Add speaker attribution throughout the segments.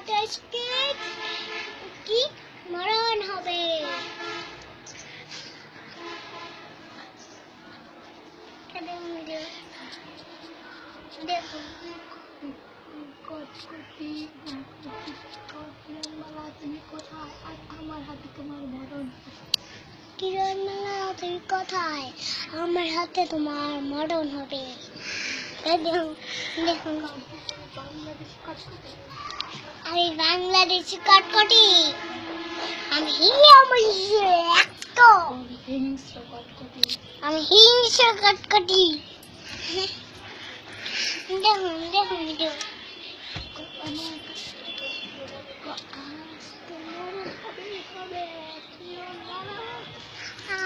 Speaker 1: হাতে আজকে কি মরণ হবে। দেখুন
Speaker 2: তুমি কোথায়? আর আমার হাতে তোমার মরণ।
Speaker 1: কিরণমালা তুমি কোথায়? আমার হাতে তোমার মরণ হবে। দেখুন দেখুন
Speaker 2: বাংলাদেশ কটকটি।
Speaker 1: আমি বাংলাদেশি কটকটি। আমি
Speaker 2: হিংস্র কটকটি।
Speaker 1: আমি হিংস্র কটকটি। দেখুন দেখুন দেখুন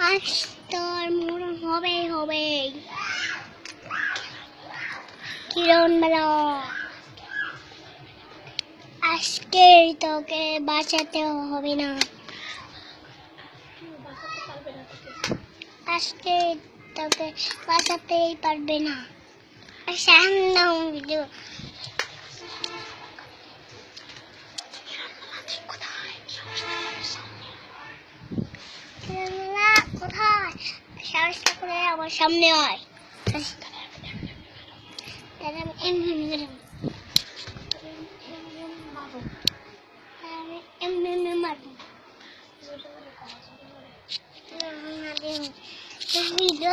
Speaker 1: আজ তোর মরণ হবে হবে। কিরণমালা আজকে তোকে বাঁচাতে হবে না। আজকে তোকে বাঁচাতেই পারবে না। সামনে ভিডিও কোথায় সাহসটা করে আমার সামনে হয়। মারবো